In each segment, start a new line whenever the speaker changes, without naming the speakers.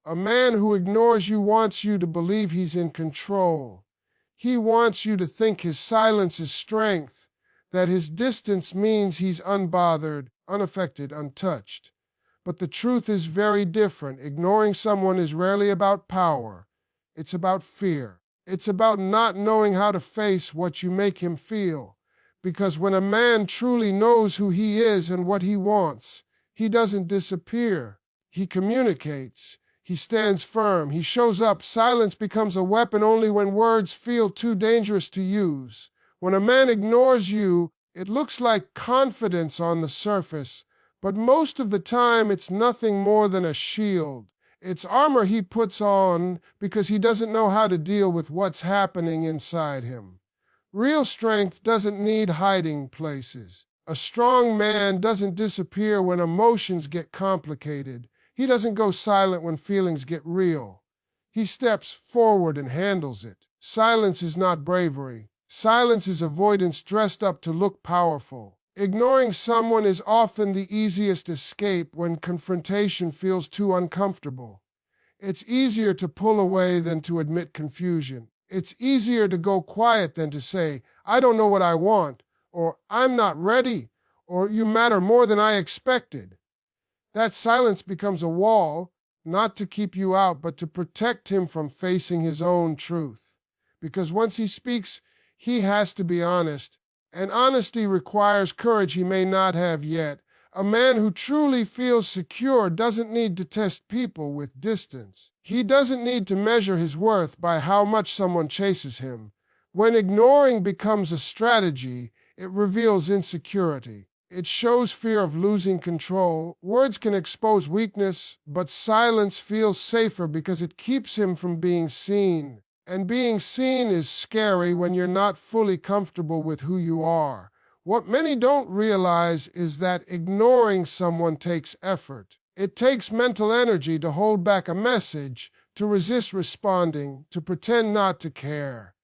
A man who ignores you wants you to believe he's in control. He wants you to think his silence is strength, that his distance means he's unbothered, unaffected, untouched. But the truth is very different. Ignoring someone is rarely about power. It's about fear. It's about not knowing how to face what you make him feel. Because when a man truly knows who he is and what he wants, he doesn't disappear. He communicates. He stands firm. He shows up. Silence becomes a weapon only when words feel too dangerous to use. When a man ignores you, it looks like confidence on the surface, but most of the time it's nothing more than a shield. It's armor he puts on because he doesn't know how to deal with what's happening inside him. Real strength doesn't need hiding places. A strong man doesn't disappear when emotions get complicated. He doesn't go silent when feelings get real. He steps forward and handles it. Silence is not bravery. Silence is avoidance dressed up to look powerful. Ignoring someone is often the easiest escape when confrontation feels too uncomfortable. It's easier to pull away than to admit confusion. It's easier to go quiet than to say, "I don't know what I want," or "I'm not ready," or "you matter more than I expected." That silence becomes a wall, not to keep you out, but to protect him from facing his own truth. Because once he speaks, he has to be honest, and honesty requires courage he may not have yet. A man who truly feels secure doesn't need to test people with distance. He doesn't need to measure his worth by how much someone chases him. When ignoring becomes a strategy, it reveals insecurity. It shows fear of losing control. Words can expose weakness, but silence feels safer because it keeps him from being seen. And being seen is scary when you're not fully comfortable with who you are. What many don't realize is that ignoring someone takes effort. It takes mental energy to hold back a message, to resist responding, to pretend not to care.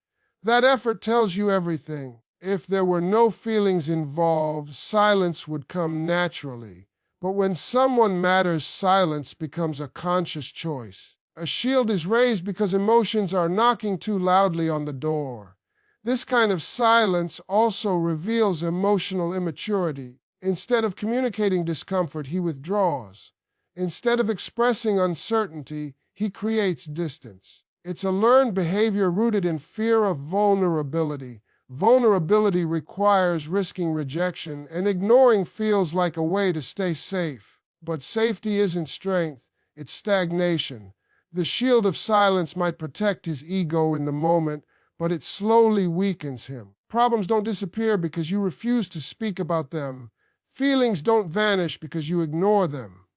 That effort tells you everything. If there were no feelings involved, silence would come naturally. But when someone matters, silence becomes a conscious choice. A shield is raised because emotions are knocking too loudly on the door. This kind of silence also reveals emotional immaturity. Instead of communicating discomfort, he withdraws. Instead of expressing uncertainty, he creates distance. It's a learned behavior rooted in fear of vulnerability. Vulnerability requires risking rejection, and ignoring feels like a way to stay safe. But safety isn't strength, it's stagnation. The shield of silence might protect his ego in the moment, but it slowly weakens him. Problems don't disappear because you refuse to speak about them. Feelings don't vanish because you ignore them.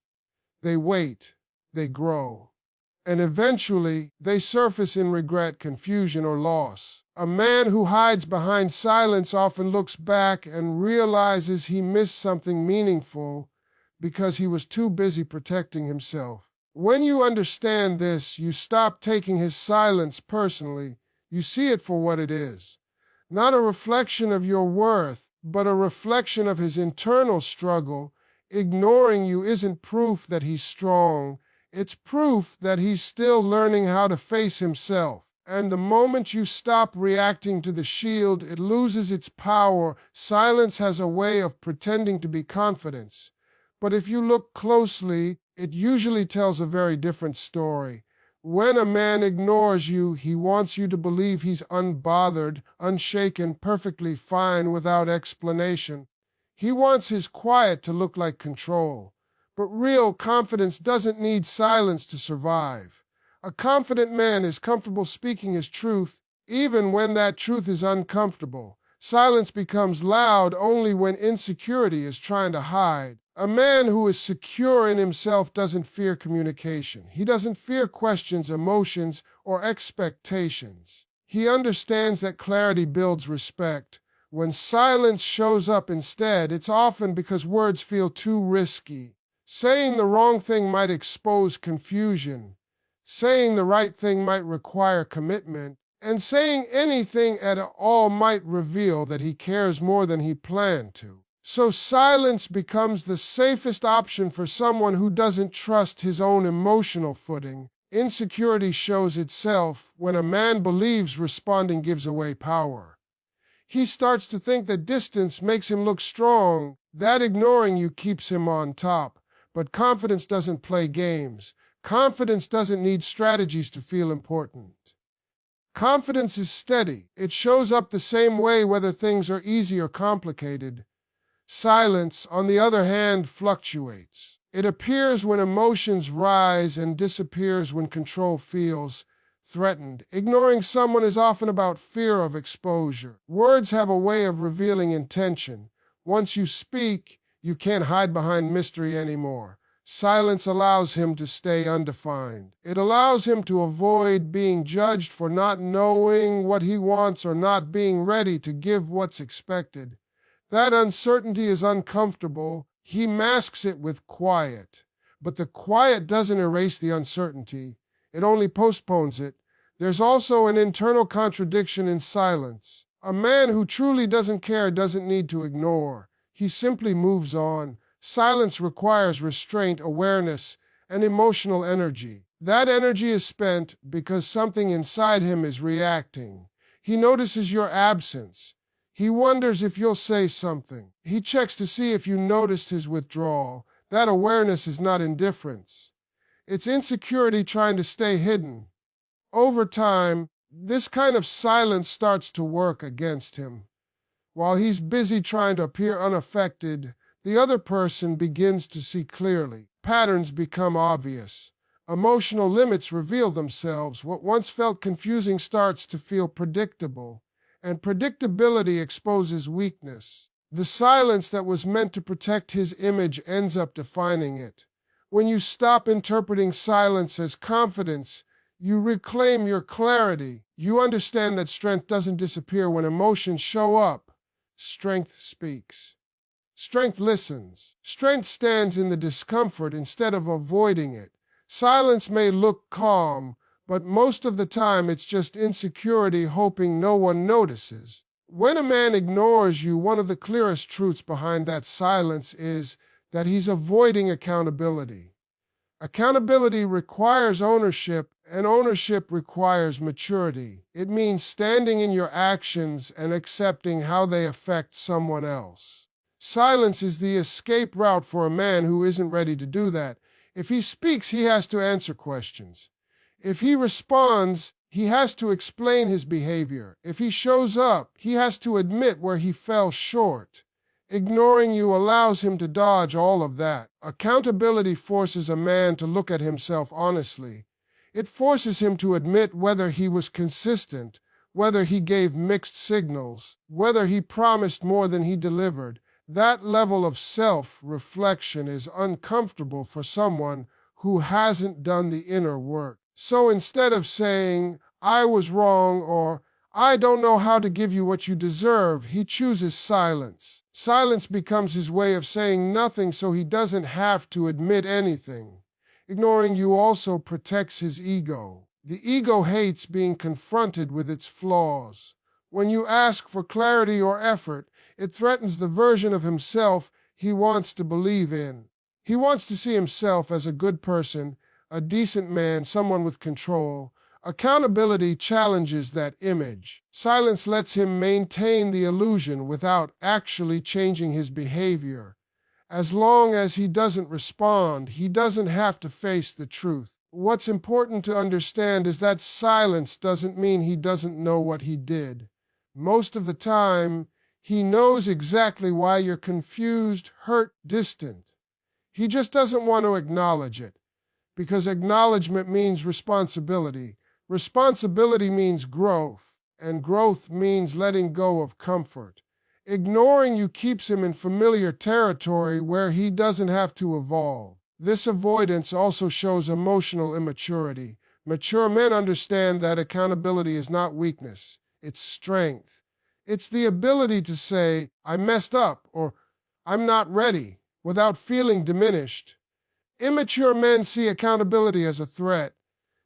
They wait, they grow, and eventually they surface in regret, confusion, or loss. A man who hides behind silence often looks back and realizes he missed something meaningful because he was too busy protecting himself. When you understand this, you stop taking his silence personally. You see it for what it is. Not a reflection of your worth, but a reflection of his internal struggle. Ignoring you isn't proof that he's strong. It's proof that he's still learning how to face himself. And the moment you stop reacting to the shield, it loses its power. Silence has a way of pretending to be confidence. But if you look closely, it usually tells a very different story. When a man ignores you, he wants you to believe he's unbothered, unshaken, perfectly fine without explanation. He wants his quiet to look like control. But real confidence doesn't need silence to survive. A confident man is comfortable speaking his truth, even when that truth is uncomfortable. Silence becomes loud only when insecurity is trying to hide. A man who is secure in himself doesn't fear communication. He doesn't fear questions, emotions, or expectations. He understands that clarity builds respect. When silence shows up instead, it's often because words feel too risky. Saying the wrong thing might expose confusion. Saying the right thing might require commitment. And saying anything at all might reveal that he cares more than he planned to. So silence becomes the safest option for someone who doesn't trust his own emotional footing. Insecurity shows itself when a man believes responding gives away power. He starts to think that distance makes him look strong, that ignoring you keeps him on top. But confidence doesn't play games. Confidence doesn't need strategies to feel important. Confidence is steady. It shows up the same way whether things are easy or complicated. Silence, on the other hand, fluctuates. It appears when emotions rise and disappears when control feels threatened. Ignoring someone is often about fear of exposure. Words have a way of revealing intention. Once you speak, you can't hide behind mystery anymore. Silence allows him to stay undefined. It allows him to avoid being judged for not knowing what he wants or not being ready to give what's expected. That uncertainty is uncomfortable. He masks it with quiet. But the quiet doesn't erase the uncertainty. It only postpones it. There's also an internal contradiction in silence. A man who truly doesn't care doesn't need to ignore. He simply moves on. Silence requires restraint, awareness, and emotional energy. That energy is spent because something inside him is reacting. He notices your absence. He wonders if you'll say something. He checks to see if you noticed his withdrawal. That awareness is not indifference. It's insecurity trying to stay hidden. Over time, this kind of silence starts to work against him. While he's busy trying to appear unaffected, the other person begins to see clearly. Patterns become obvious. Emotional limits reveal themselves. What once felt confusing starts to feel predictable, and predictability exposes weakness. The silence that was meant to protect his image ends up defining it. When you stop interpreting silence as confidence, you reclaim your clarity. You understand that strength doesn't disappear when emotions show up. Strength speaks. Strength listens. Strength stands in the discomfort instead of avoiding it. Silence may look calm, but most of the time it's just insecurity hoping no one notices. When a man ignores you, one of the clearest truths behind that silence is that he's avoiding accountability. Accountability requires ownership, and ownership requires maturity. It means standing in your actions and accepting how they affect someone else. Silence is the escape route for a man who isn't ready to do that. If he speaks, he has to answer questions. If he responds, he has to explain his behavior. If he shows up, he has to admit where he fell short. Ignoring you allows him to dodge all of that. Accountability forces a man to look at himself honestly. It forces him to admit whether he was consistent, whether he gave mixed signals, whether he promised more than he delivered. That level of self-reflection is uncomfortable for someone who hasn't done the inner work. So instead of saying, "I was wrong," or "I don't know how to give you what you deserve," he chooses silence. Silence becomes his way of saying nothing so he doesn't have to admit anything. Ignoring you also protects his ego. The ego hates being confronted with its flaws. When you ask for clarity or effort, it threatens the version of himself he wants to believe in. He wants to see himself as a good person, a decent man, someone with control. Accountability challenges that image. Silence lets him maintain the illusion without actually changing his behavior. As long as he doesn't respond, he doesn't have to face the truth. What's important to understand is that silence doesn't mean he doesn't know what he did. Most of the time, he knows exactly why you're confused, hurt, distant. He just doesn't want to acknowledge it, because acknowledgement means responsibility. Responsibility means growth, and growth means letting go of comfort. Ignoring you keeps him in familiar territory where he doesn't have to evolve. This avoidance also shows emotional immaturity. Mature men understand that accountability is not weakness, it's strength. It's the ability to say, "I messed up," or "I'm not ready," without feeling diminished. Immature men see accountability as a threat.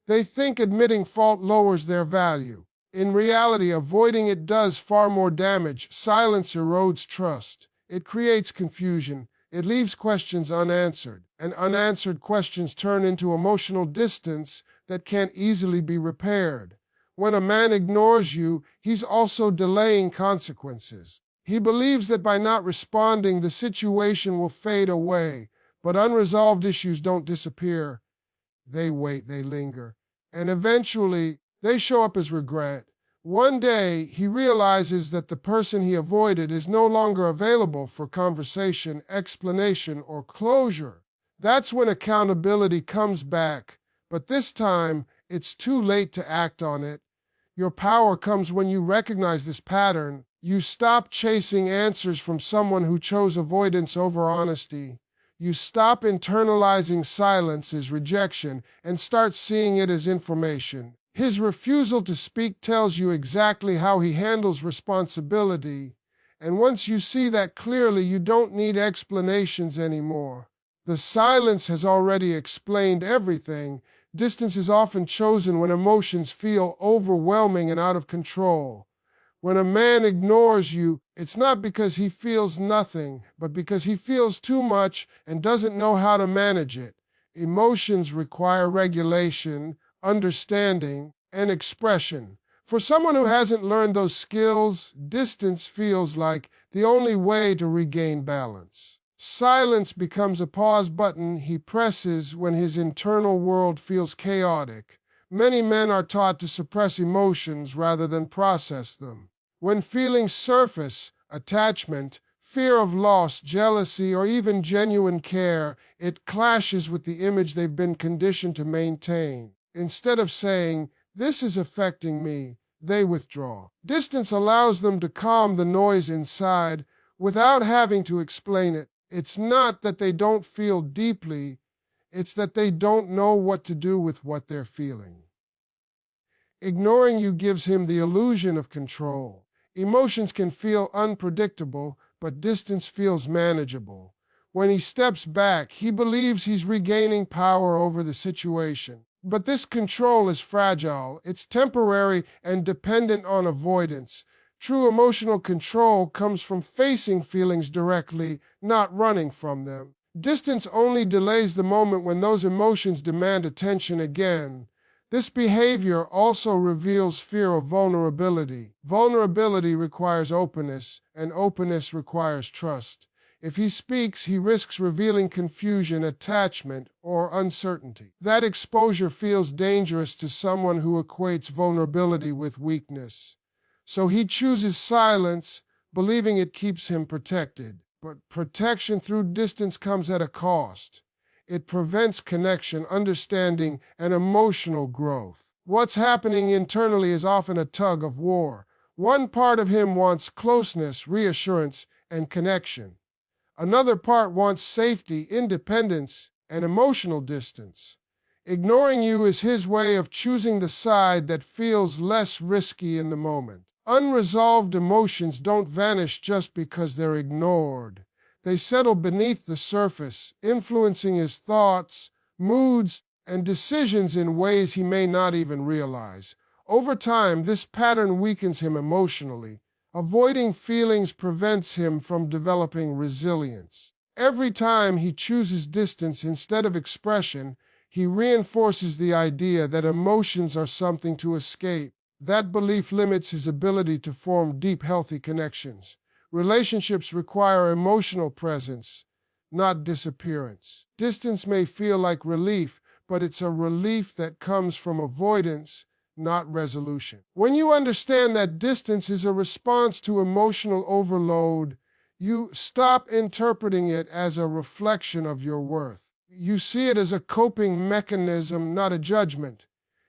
They think admitting fault lowers their value. In reality, avoiding it does far more damage. Silence erodes trust. It creates confusion. It leaves questions unanswered, and unanswered questions turn into emotional distance that can't easily be repaired. When a man ignores you, he's also delaying consequences. He believes that by not responding, the situation will fade away, but unresolved issues don't disappear. They wait, they linger, and eventually they show up as regret. One day, he realizes that the person he avoided is no longer available for conversation, explanation, or closure. That's when accountability comes back, but this time, it's too late to act on it. Your power comes when you recognize this pattern. You stop chasing answers from someone who chose avoidance over honesty. You stop internalizing silence as rejection and start seeing it as information. His refusal to speak tells you exactly how he handles responsibility. And once you see that clearly, you don't need explanations anymore. The silence has already explained everything. Distance is often chosen when emotions feel overwhelming and out of control. When a man ignores you, it's not because he feels nothing, but because he feels too much and doesn't know how to manage it. Emotions require regulation, understanding, and expression. For someone who hasn't learned those skills, distance feels like the only way to regain balance. Silence becomes a pause button he presses when his internal world feels chaotic. Many men are taught to suppress emotions rather than process them. When feelings surface, attachment, fear of loss, jealousy, or even genuine care, it clashes with the image they've been conditioned to maintain. Instead of saying, "This is affecting me," they withdraw. Distance allows them to calm the noise inside without having to explain it. It's not that they don't feel deeply, it's that they don't know what to do with what they're feeling. Ignoring you gives him the illusion of control. Emotions can feel unpredictable, but distance feels manageable. When he steps back, he believes he's regaining power over the situation. But this control is fragile. It's temporary and dependent on avoidance. True emotional control comes from facing feelings directly, not running from them. Distance only delays the moment when those emotions demand attention again. This behavior also reveals fear of vulnerability. Vulnerability requires openness, and openness requires trust. If he speaks, he risks revealing confusion, attachment, or uncertainty. That exposure feels dangerous to someone who equates vulnerability with weakness. So he chooses silence, believing it keeps him protected. But protection through distance comes at a cost. It prevents connection, understanding, and emotional growth. What's happening internally is often a tug of war. One part of him wants closeness, reassurance, and connection. Another part wants safety, independence, and emotional distance. Ignoring you is his way of choosing the side that feels less risky in the moment. Unresolved emotions don't vanish just because they're ignored. They settle beneath the surface, influencing his thoughts, moods, and decisions in ways he may not even realize. Over time, this pattern weakens him emotionally. Avoiding feelings prevents him from developing resilience. Every time he chooses distance instead of expression, he reinforces the idea that emotions are something to escape. That belief limits his ability to form deep, healthy connections. Relationships require emotional presence, not disappearance. Distance may feel like relief, but it's a relief that comes from avoidance, not resolution. When you understand that distance is a response to emotional overload, you stop interpreting it as a reflection of your worth. You see it as a coping mechanism, not a judgment.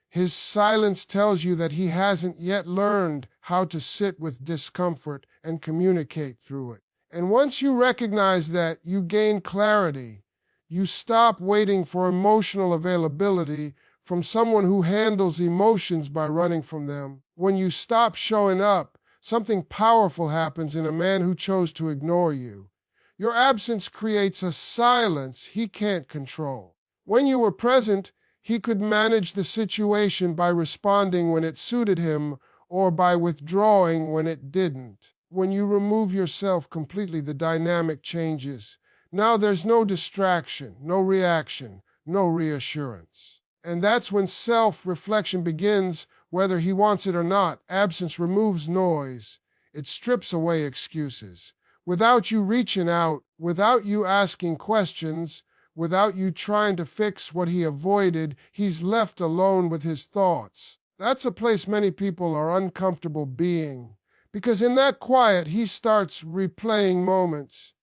His silence tells you that he hasn't yet learned how to sit with discomfort and communicate through it. And once you recognize that, you gain clarity. You stop waiting for emotional availability from someone who handles emotions by running from them. When you stop showing up, something powerful happens in a man who chose to ignore you. Your absence creates a silence he can't control. When you were present, he could manage the situation by responding when it suited him or by withdrawing when it didn't. When you remove yourself completely, the dynamic changes. Now there's no distraction, no reaction, no reassurance. And that's when self-reflection begins, whether he wants it or not. Absence removes noise. It strips away excuses. Without you reaching out, without you asking questions, without you trying to fix what he avoided, he's left alone with his thoughts. That's a place many people are uncomfortable being, because in that quiet, he starts replaying moments.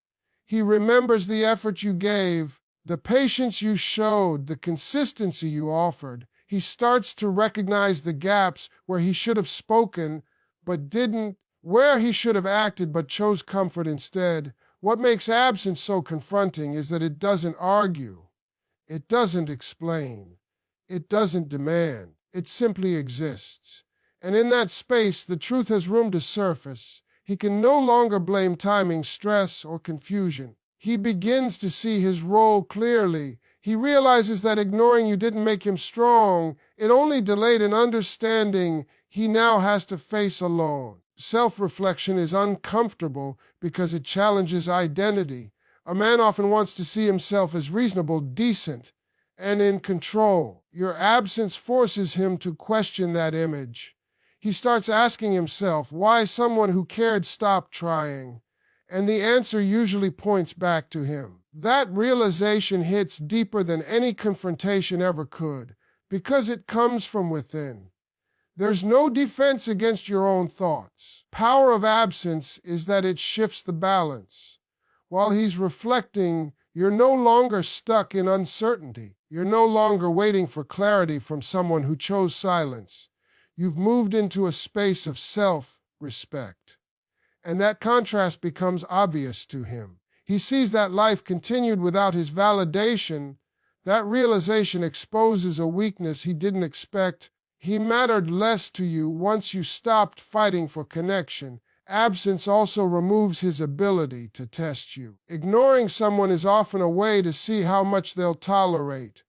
He remembers the effort you gave, the patience you showed, the consistency you offered. He starts to recognize the gaps where he should have spoken but didn't, where he should have acted but chose comfort instead. What makes absence so confronting is that it doesn't argue, it doesn't explain, it doesn't demand. It simply exists. And in that space, the truth has room to surface. He can no longer blame timing, stress, or confusion. He begins to see his role clearly. He realizes that ignoring you didn't make him strong. It only delayed an understanding he now has to face alone. Self-reflection is uncomfortable because it challenges identity. A man often wants to see himself as reasonable, decent, and in control. Your absence forces him to question that image. He starts asking himself why someone who cared stopped trying, and the answer usually points back to him. That realization hits deeper than any confrontation ever could, because it comes from within. There's no defense against your own thoughts. Power of absence is that it shifts the balance. While he's reflecting, you're no longer stuck in uncertainty. You're no longer waiting for clarity from someone who chose silence. You've moved into a space of self-respect. And that contrast becomes obvious to him. He sees that life continued without his validation. That realization exposes a weakness he didn't expect. He mattered less to you once you stopped fighting for connection. Absence also removes his ability to test you. Ignoring someone is often a way to see how much they'll tolerate.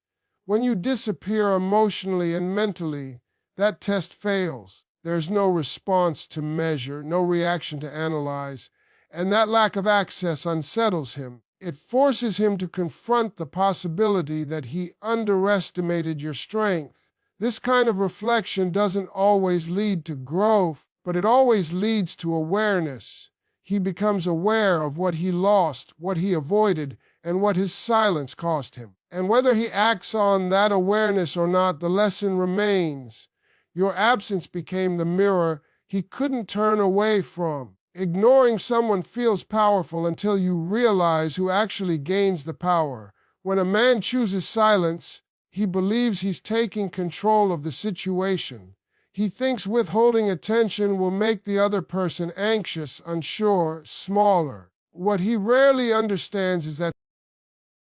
When you disappear emotionally and mentally, that test fails. There's no response to measure, no reaction to analyze, and that lack of access unsettles him. It forces him to confront the possibility that he underestimated your strength. This kind of reflection doesn't always lead to growth, but it always leads to awareness. He becomes aware of what he lost, what he avoided, and what his silence cost him. And whether he acts on that awareness or not, the lesson remains. Your absence became the mirror he couldn't turn away from. Ignoring someone feels powerful until you realize who actually gains the power. When a man chooses silence, he believes he's taking control of the situation. He thinks withholding attention will make the other person anxious, unsure, smaller. What he rarely understands is that